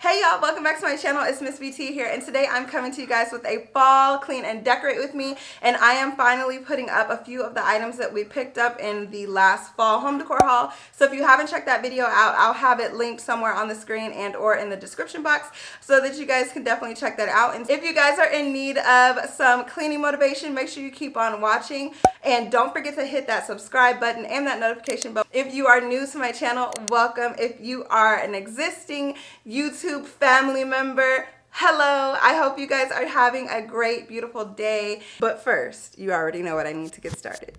Hey y'all, welcome back to my channel. It's Miss BT here, and today I'm coming to you guys with a fall clean and decorate with me, and I am finally putting up a few of the items that we picked up in the last fall home decor haul. So if you haven't checked that video out, I'll have it linked somewhere on the screen and or in the description box so that you guys can definitely check that out. And if you guys are in need of some cleaning motivation, make sure you keep on watching, and don't forget to hit that subscribe button and that notification bell. If you are new to my channel, welcome. If you are an existing YouTube family member, hello. I hope you guys are having a great, beautiful day. But first, you already know what I need to get started.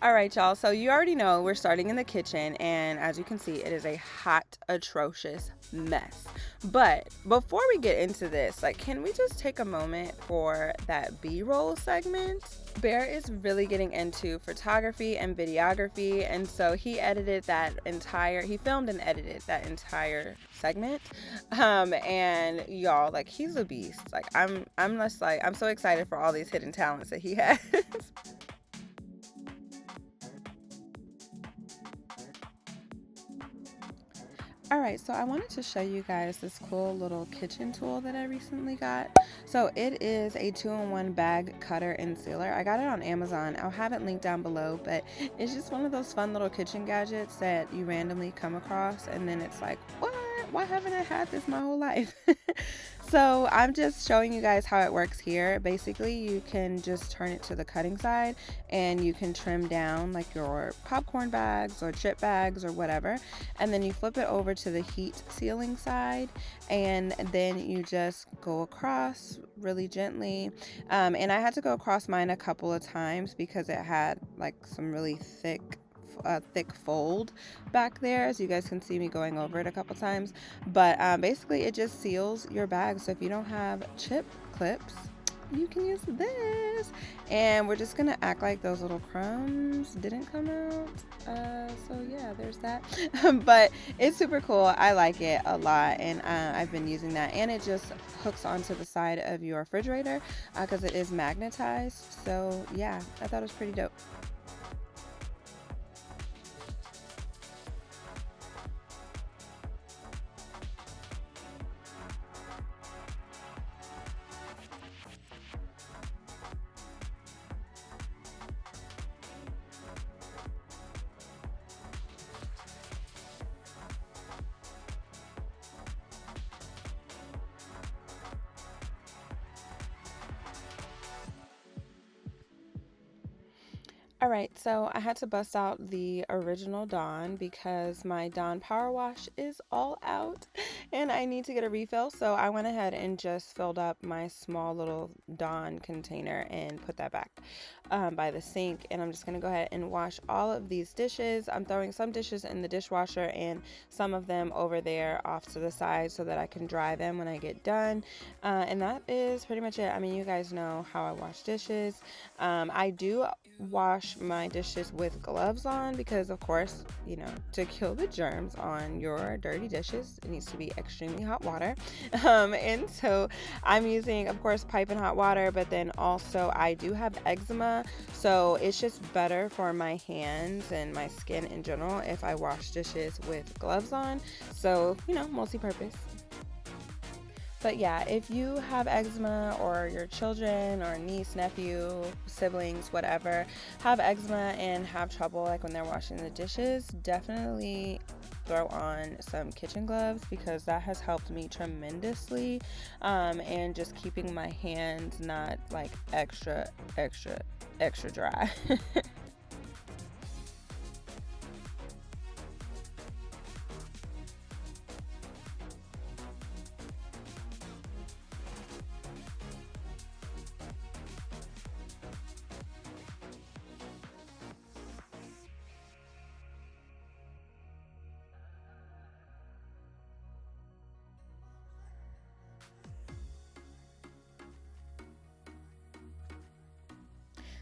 All right, y'all, so you already know we're starting in the kitchen, and as you can see, it is a hot, atrocious mess. But before we get into this, can we just take a moment for that B-roll segment? Bear is really getting into photography and videography, and so he filmed and edited that entire segment. And y'all, he's a beast. I'm so excited for all these hidden talents that he has. Alright, so I wanted to show you guys this cool little kitchen tool that I recently got. So it is a 2-in-1 bag cutter and sealer. I got it on Amazon. I'll have it linked down below, but it's just one of those fun little kitchen gadgets that you randomly come across, and then it's like, what? Why haven't I had this my whole life? So I'm just showing you guys how it works here. Basically, you can just turn it to the cutting side and you can trim down your popcorn bags or chip bags or whatever. And then you flip it over to the heat sealing side, and then you just go across really gently. And I had to go across mine a couple of times because it had some really thick fold back there, as you guys can see me going over it a couple times. But basically it just seals your bag, so if you don't have chip clips, you can use this. And we're just gonna act like those little crumbs didn't come out. So yeah, there's that. But it's super cool. I like it a lot, and I've been using that, and it just hooks onto the side of your refrigerator because it is magnetized. So yeah, I thought it was pretty dope. All right, so I had to bust out the original Dawn because my Dawn Power Wash is all out and I need to get a refill. So I went ahead and just filled up my small little Dawn container and put that back by the sink. And I'm just going to go ahead and wash all of these dishes. I'm throwing some dishes in the dishwasher and some of them over there off to the side so that I can dry them when I get done. And that is pretty much it. I mean, you guys know how I wash dishes. I do wash my dishes with gloves on because, of course, you know, to kill the germs on your dirty dishes, it needs to be extremely hot water. And so I'm using, of course, piping hot water, but then also I do have eczema, so it's just better for my hands and my skin in general if I wash dishes with gloves on. So, you know, multi-purpose. But yeah, if you have eczema or your children or niece, nephew, siblings, whatever, have eczema and have trouble like when they're washing the dishes, definitely throw on some kitchen gloves because that has helped me tremendously. And just keeping my hands not like extra dry.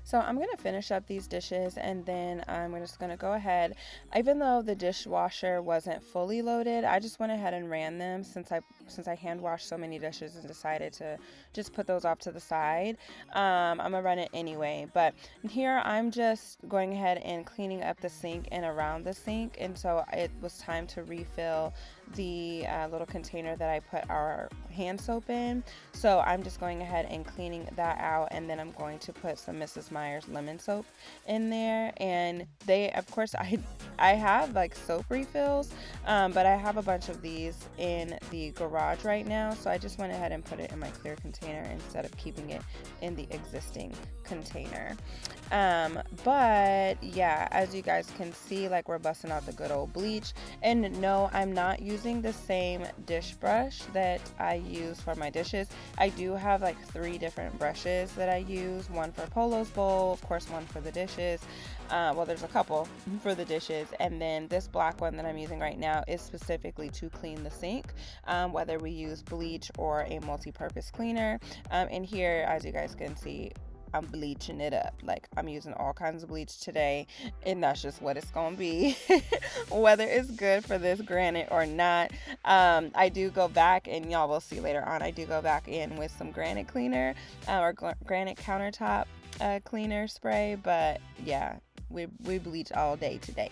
So I'm going to finish up these dishes and then I'm just going to go ahead. Even though the dishwasher wasn't fully loaded, I just went ahead and ran them since I hand washed so many dishes and decided to just put those off to the side. I'm going to run it anyway. But here I'm just going ahead and cleaning up the sink and around the sink. And so it was time to refill the little container that I put our hand soap in. So I'm just going ahead and cleaning that out, and then I'm going to put some Mrs. Meyer's lemon soap in there. And they, of course, I have like soap refills, but I have a bunch of these in the garage right now, so I just went ahead and put it in my clear container instead of keeping it in the existing container. But yeah, as you guys can see, like we're busting out the good old bleach. And no, I'm not using the same dish brush that I use for my dishes. I do have like 3 different brushes that I use, one for Polo's bowl, of course one for the dishes. Well, there's a couple for the dishes, and then this black one that I'm using right now is specifically to clean the sink, whether we use bleach or a multi-purpose cleaner. And here, as you guys can see, I'm bleaching it up. Like, I'm using all kinds of bleach today, and that's just what it's gonna be. Whether it's good for this granite or not. I do go back, and y'all will see later on, I do go back in with some granite cleaner or granite countertop cleaner spray. But yeah, we bleach all day today.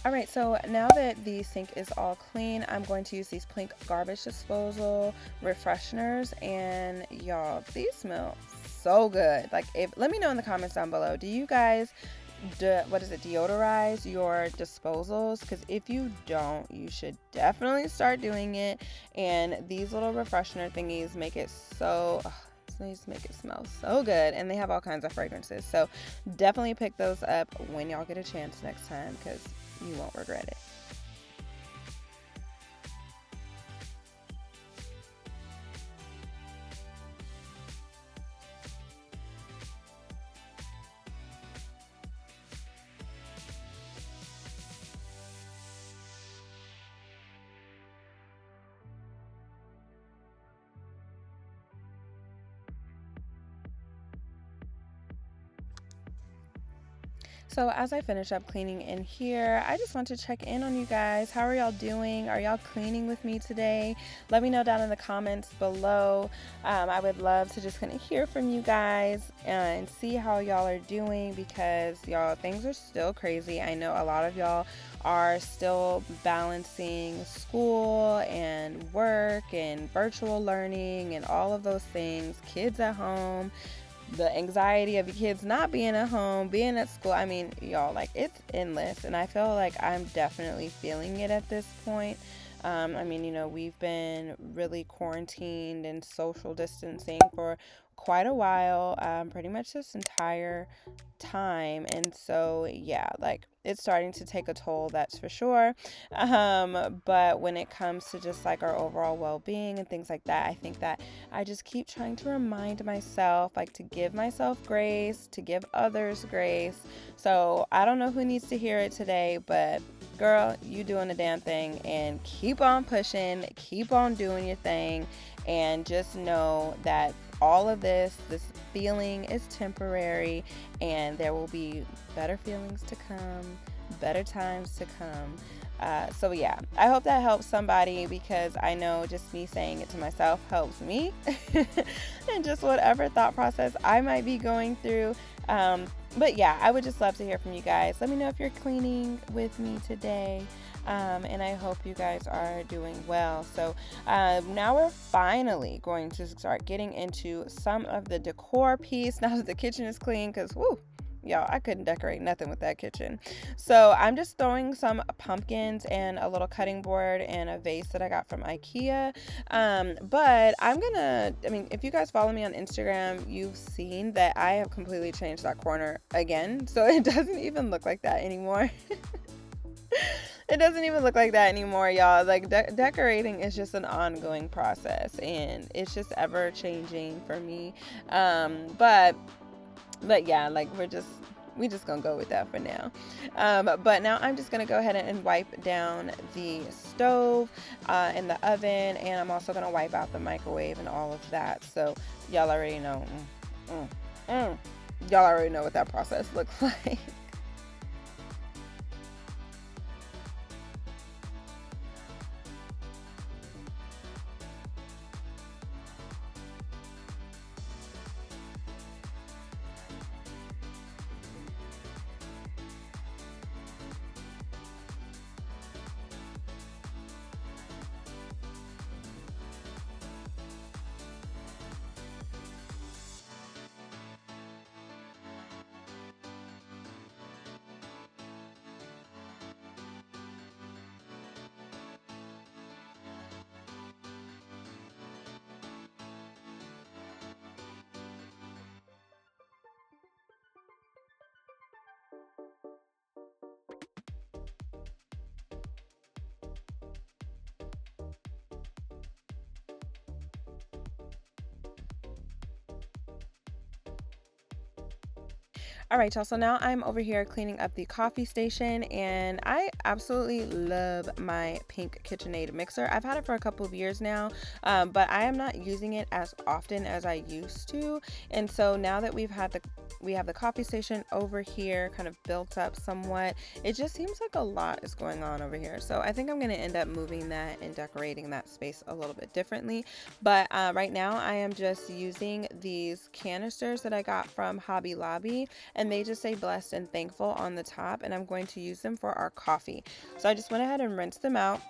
Alright, so now that the sink is all clean, I'm going to use these Plink garbage disposal refresheners, and y'all, these smell so good. Like, let me know in the comments down below, do you guys deodorize your disposals? Because if you don't, you should definitely start doing it. And these little refreshener thingies make it so they just make it smell so good, and they have all kinds of fragrances. So definitely pick those up when y'all get a chance next time, because you won't regret it. So as I finish up cleaning in here, I just want to check in on you guys. How are y'all doing? Are y'all cleaning with me today? Let me know down in the comments below. I would love to just kind of hear from you guys and see how y'all are doing, because y'all, things are still crazy. I know a lot of y'all are still balancing school and work and virtual learning and all of those things, kids at home, the anxiety of your kids not being at home, being at school. I mean, y'all, like, it's endless, and I feel like I'm definitely feeling it at this point. I mean, we've been really quarantined and social distancing for quite a while, pretty much this entire time. And so, yeah, like it's starting to take a toll, that's for sure. But when it comes to just like our overall well being and things like that, I think that I just keep trying to remind myself, like, to give myself grace, to give others grace. So I don't know who needs to hear it today, but girl, you doing the damn thing, and keep on pushing, keep on doing your thing, and just know that all of this feeling is temporary, and there will be better feelings to come, better times to come. So yeah, I hope that helps somebody, because I know just me saying it to myself helps me and just whatever thought process I might be going through. But yeah, I would just love to hear from you guys. Let me know if you're cleaning with me today. And I hope you guys are doing well. So now we're finally going to start getting into some of the decor piece now that the kitchen is clean, because whoo, y'all, I couldn't decorate nothing with that kitchen. So I'm just throwing some pumpkins and a little cutting board and a vase that I got from IKEA. But if you guys follow me on Instagram, you've seen that I have completely changed that corner again. So it doesn't even look like that anymore. It doesn't even look like that anymore, y'all. Like, decorating is just an ongoing process, and it's just ever changing for me. But yeah, like we just gonna go with that for now. But now I'm just gonna go ahead and wipe down the stove and the oven, and I'm also gonna wipe out the microwave and all of that. So y'all already know. Y'all already know what that process looks like. All right, y'all. So now I'm over here cleaning up the coffee station, and I absolutely love my pink KitchenAid mixer. I've had it for a couple of years now, but I am not using it as often as I used to. And so now that we have the coffee station over here kind of built up somewhat, it just seems like a lot is going on over here. So I think I'm going to end up moving that and decorating that space a little bit differently. But right now I am just using these canisters that I got from Hobby Lobby, and they just say blessed and thankful on the top, and I'm going to use them for our coffee. So I just went ahead and rinsed them out.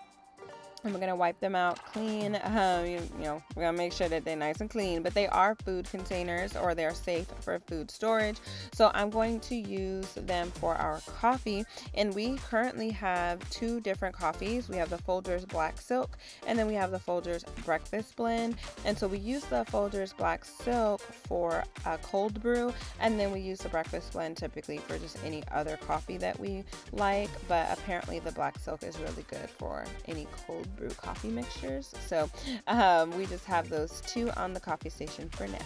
And we're going to wipe them out clean. We're going to make sure that they're nice and clean, but they are food containers, or they're safe for food storage. So I'm going to use them for our coffee. And we currently have two different coffees. We have the Folgers Black Silk, and then we have the Folgers Breakfast Blend. And so we use the Folgers Black Silk for a cold brew, and then we use the Breakfast Blend typically for just any other coffee that we like. But apparently the Black Silk is really good for any cold brew coffee mixtures. So we just have those two on the coffee station for now.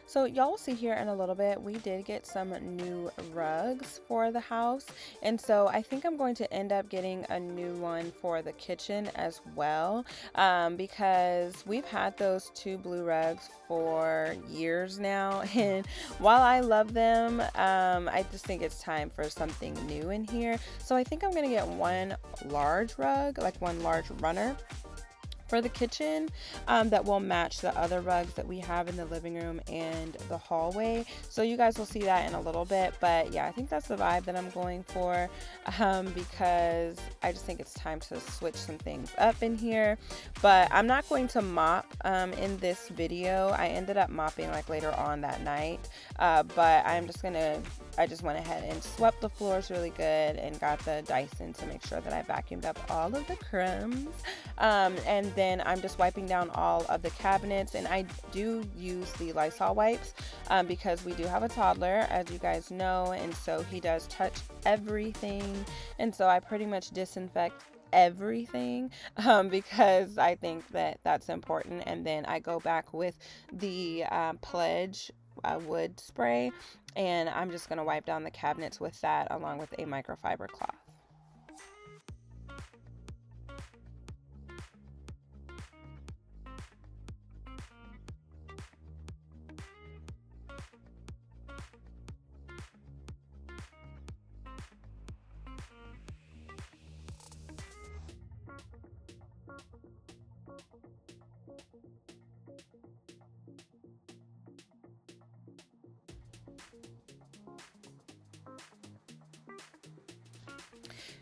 So y'all will see here in a little bit, we did get some new rugs for the house. And so I think I'm going to end up getting a new one for the kitchen as well, because we've had those two blue rugs for years now. And while I love them, I just think it's time for something new in here. So I think I'm going to get one large rug, like one large runner for the kitchen, that will match the other rugs that we have in the living room and the hallway. So you guys will see that in a little bit, but yeah, I think that's the vibe that I'm going for, because I just think it's time to switch some things up in here. But I'm not going to mop in this video. I ended up mopping like later on that night, but I just went ahead and swept the floors really good and got the Dyson to make sure that I vacuumed up all of the crumbs. And then I'm just wiping down all of the cabinets, and I do use the Lysol wipes because we do have a toddler, as you guys know, and so he does touch everything, and so I pretty much disinfect everything, because I think that that's important. And then I go back with the Pledge wood spray, and I'm just going to wipe down the cabinets with that along with a microfiber cloth.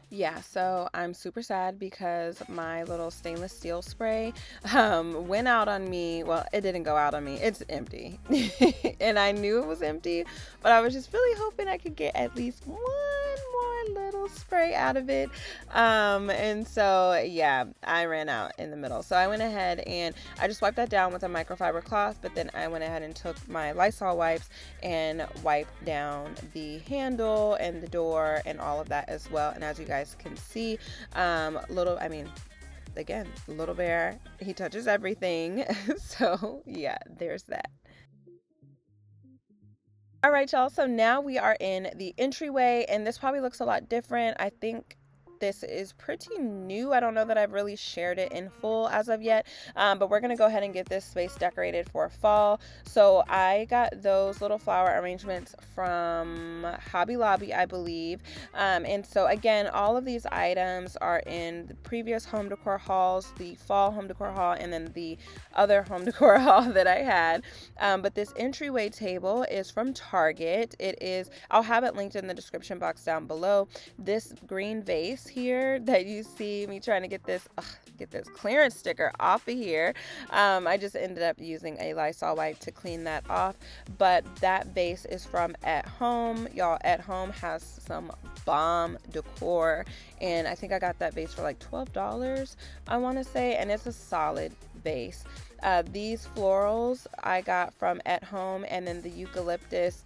Yeah, so I'm super sad because my little stainless steel spray went out on me. Well, it didn't go out on me. It's empty. And I knew it was empty, but I was just really hoping I could get at least one more little spray out of it. And so, yeah, I ran out in the middle. So I went ahead and I just wiped that down with a microfiber cloth, but then I went ahead and took my Lysol wipes and wiped down the handle and the door and all of that as well. And as you guys can see, little bear, he touches everything. So yeah, there's that. All right, y'all, so now we are in the entryway, and this probably looks a lot different. I think this is pretty new. I don't know that I've really shared it in full as of yet, but we're gonna go ahead and get this space decorated for fall. So I got those little flower arrangements from Hobby Lobby, I believe, and so again, all of these items are in the previous home decor hauls, the fall home decor haul, and then the other home decor haul that I had. But this entryway table is from Target. I'll have it linked in the description box down below. This green vase here that you see me trying to get this clearance sticker off of here, I just ended up using a Lysol wipe to clean that off. But that vase is from At Home. Y'all, At Home has some bomb decor, and I think I got that vase for like $12, I want to say, and it's a solid vase. These florals I got from At Home, and then the eucalyptus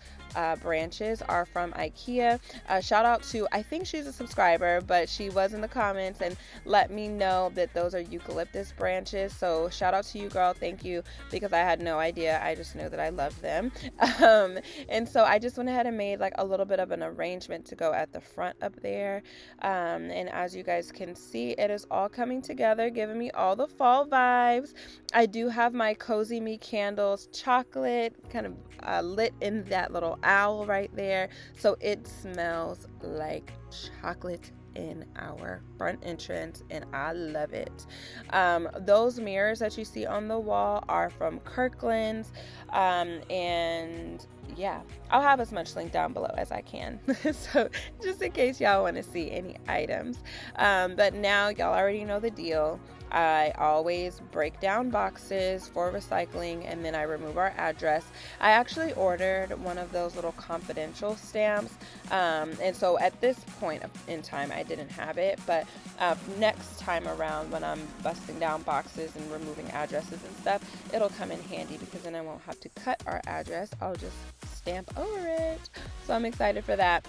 branches are from IKEA. Shout out to, I think she's a subscriber, but she was in the comments and let me know that those are eucalyptus branches. So shout out to you, girl. Thank you, because I had no idea. I just knew that I love them. And so I just went ahead and made like a little bit of an arrangement to go at the front up there. And as you guys can see, it is all coming together, giving me all the fall vibes. I do have my Cozy Me candles, chocolate, kind of lit in that little owl right there, so it smells like chocolate in our front entrance, and I love it. Those mirrors that you see on the wall are from Kirkland's, and yeah, I'll have as much link down below as I can, so just in case y'all want to see any items. But now y'all already know the deal. I always break down boxes for recycling, and then I remove our address. I actually ordered one of those little confidential stamps, and so at this point in time I didn't have it, but next time around when I'm busting down boxes and removing addresses and stuff, it'll come in handy, because then I won't have to cut our address. I'll just stamp over it. So I'm excited for that.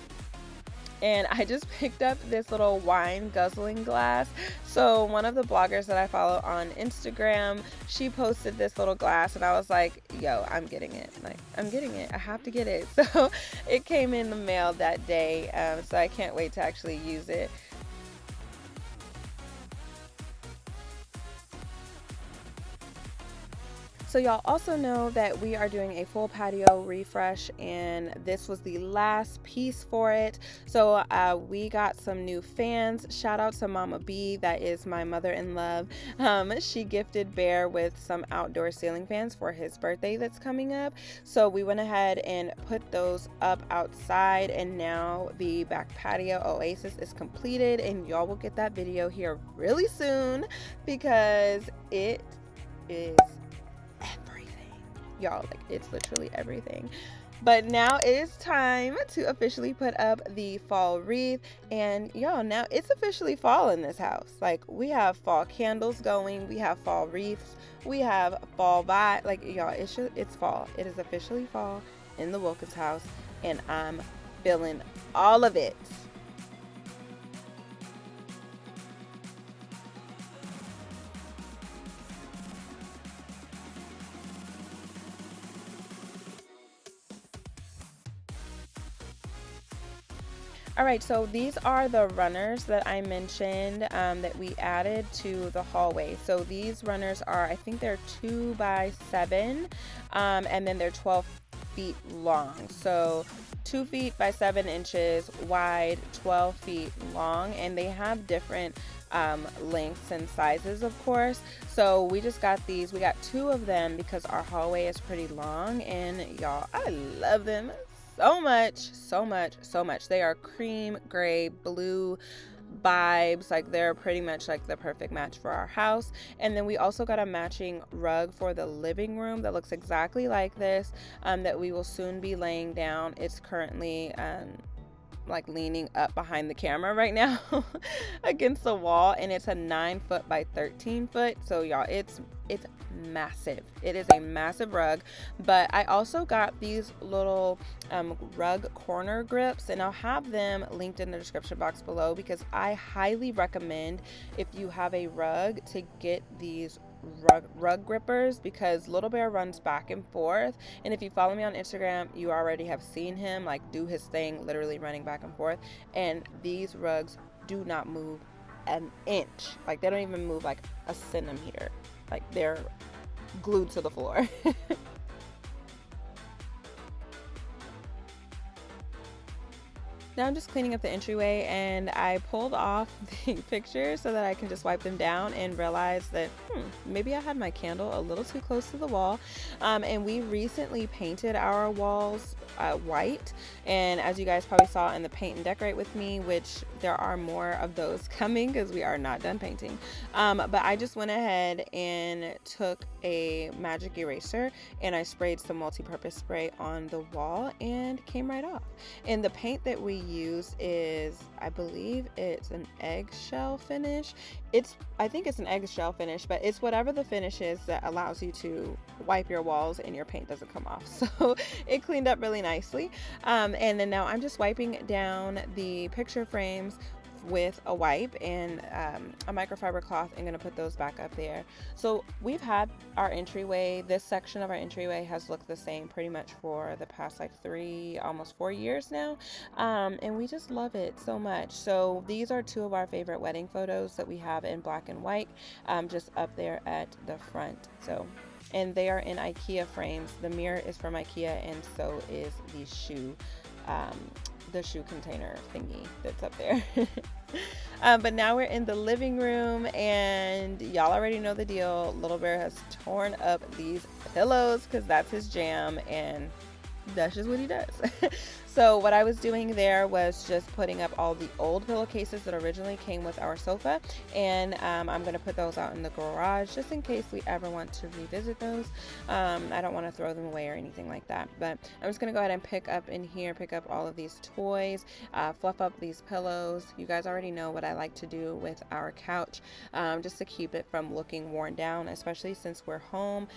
and I just picked up this little wine guzzling glass. So one of the bloggers that I follow on Instagram, she posted this little glass, and I was like, yo, I'm getting it. Like, I'm getting it. I have to get it. So it came in the mail that day, so I can't wait to actually use it. So y'all also know that we are doing a full patio refresh, and this was the last piece for it. So we got some new fans. Shout out to Mama B, that is my mother-in-law. She gifted Bear with some outdoor ceiling fans for his birthday that's coming up. So we went ahead and put those up outside, and now the back patio oasis is completed, and y'all will get that video here really soon because it is everything, y'all. Like, it's literally everything. But now it is time to officially put up the fall wreath, and y'all, now it's officially fall in this house. Like, we have fall candles going, we have fall wreaths, we have fall vibe. Like, y'all, it's fall. It is officially fall in the Wilkins house, and I'm feeling all of it. All right, so these are the runners that I mentioned that we added to the hallway. So these runners are, I think they're 2 by 7, and then they're 12 feet long. So 2 feet by 7 inches wide, 12 feet long, and they have different lengths and sizes, of course. So we just got these. We got 2 of them because our hallway is pretty long, and y'all, I love them so much, so much, so much. They are cream, gray, blue vibes. Like, they're pretty much like the perfect match for our house. And then we also got a matching rug for the living room that looks exactly like this, that we will soon be laying down. It's currently like leaning up behind the camera right now against the wall, and it's a 9 foot by 13 foot. So y'all, it's massive. It is a massive rug. But I also got these little rug corner grips, and I'll have them linked in the description box below, because I highly recommend, if you have a rug, to get these rug grippers, because Little Bear runs back and forth, and if you follow me on Instagram, you already have seen him like do his thing, literally running back and forth. And these rugs do not move an inch. Like, they don't even move like a centimeter. Like, they're glued to the floor. Now I'm just cleaning up the entryway, and I pulled off the pictures so that I can just wipe them down, and realize that maybe I had my candle a little too close to the wall. And we recently painted our walls white, and as you guys probably saw in the paint and decorate with me, which there are more of those coming because we are not done painting, but I just went ahead and took a magic eraser, and I sprayed some multi-purpose spray on the wall, and came right off. And the paint that we use is, I believe it's an eggshell finish. I think it's an eggshell finish, but it's whatever the finish is that allows you to wipe your walls and your paint doesn't come off. So it cleaned up really nicely. And then now I'm just wiping down the picture frames with a wipe and a microfiber cloth, and gonna put those back up there. So we've had our entryway, this section of our entryway has looked the same pretty much for the past like 3, almost 4 years now, and we just love it so much. So these are 2 of our favorite wedding photos that we have in black and white, just up there at the front. So, and they are in IKEA frames. The mirror is from IKEA, and so is the shoe container thingy that's up there. But now we're in the living room, and y'all already know the deal. Little Bear has torn up these pillows because that's his jam, and that's just what he does. So what I was doing there was just putting up all the old pillowcases that originally came with our sofa, and I'm going to put those out in the garage just in case we ever want to revisit those. I don't want to throw them away or anything like that, but I'm just going to go ahead and pick up all of these toys, fluff up these pillows. You guys already know what I like to do with our couch, just to keep it from looking worn down, especially since we're home.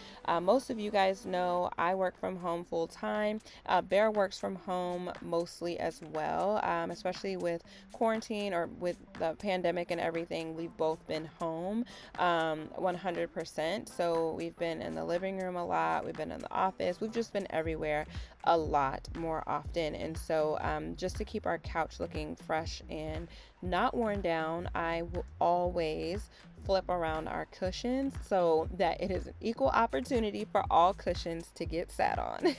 Most of you guys know I work from home full time. Bear works from home home mostly as well, especially with quarantine or with the pandemic and everything. We've both been home 100%. So we've been in the living room a lot, we've been in the office, we've just been everywhere a lot more often. And so just to keep our couch looking fresh and not worn down, I will always flip around our cushions so that it is an equal opportunity for all cushions to get sat on.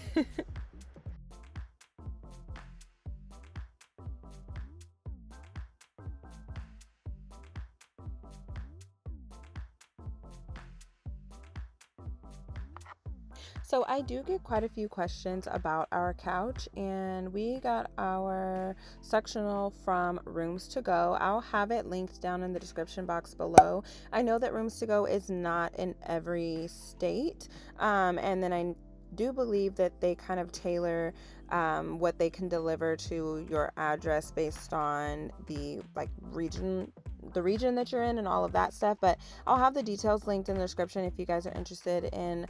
So I do get quite a few questions about our couch, and we got our sectional from Rooms to Go. I'll have it linked down in the description box below. I know that Rooms to Go is not in every state, and then I do believe that they kind of tailor what they can deliver to your address based on the region that you're in and all of that stuff. But I'll have the details linked in the description if you guys are interested in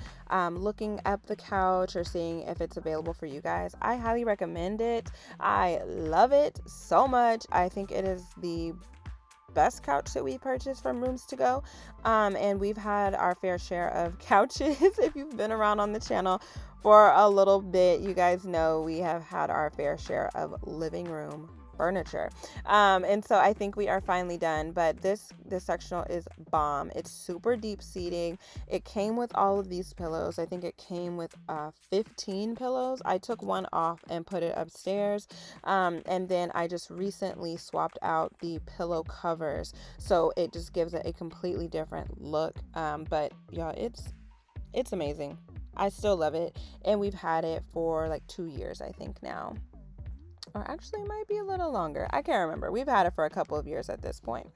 looking up the couch or seeing if it's available for you guys. I highly recommend it. I love it so much. I think it is the best couch that we purchased from Rooms to Go. And we've had our fair share of couches. If you've been around on the channel for a little bit, you guys know we have had our fair share of living room furniture. And so I think we are finally done, but this sectional is bomb. It's super deep seating. It came with all of these pillows. I think it came with 15 pillows. I took one off and put it upstairs, and then I just recently swapped out the pillow covers, so it just gives it a completely different look. But yeah, it's amazing. I still love it, and we've had it for like 2 years, I think now. Or actually, it might be a little longer. I can't remember. We've had it for a couple of years at this point.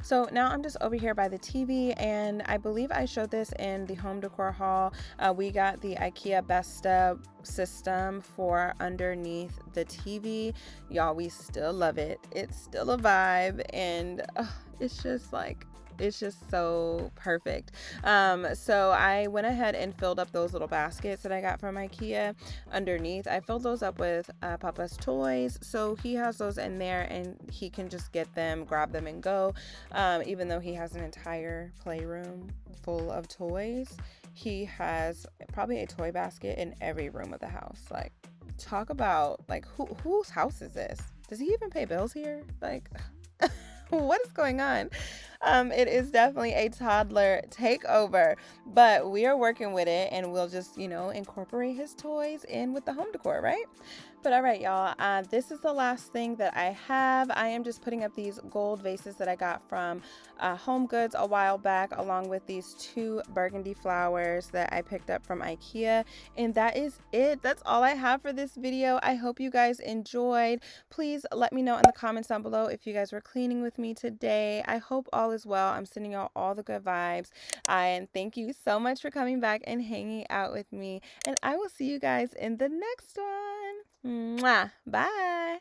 So now I'm just over here by the TV, and I believe I showed this in the home decor haul. We got the IKEA Besta system for underneath the TV. Y'all, we still love it. It's still a vibe, and it's just so perfect. So I went ahead and filled up those little baskets that I got from IKEA underneath. I filled those up with Papa's toys, so he has those in there and he can just get them, grab them and go. Even though he has an entire playroom full of toys, he has probably a toy basket in every room of the house. Like, talk about like whose house is this? Does he even pay bills here? Like, what is going on? It is definitely a toddler takeover, but we are working with it, and we'll just, incorporate his toys in with the home decor, right? But all right, y'all, this is the last thing that I have. I am just putting up these gold vases that I got from Home Goods a while back, along with these 2 burgundy flowers that I picked up from IKEA. And that is it. That's all I have for this video. I hope you guys enjoyed. Please let me know in the comments down below if you guys were cleaning with me today. I hope all is well. I'm sending y'all all the good vibes. And thank you so much for coming back and hanging out with me. And I will see you guys in the next one. Mwah. Bye.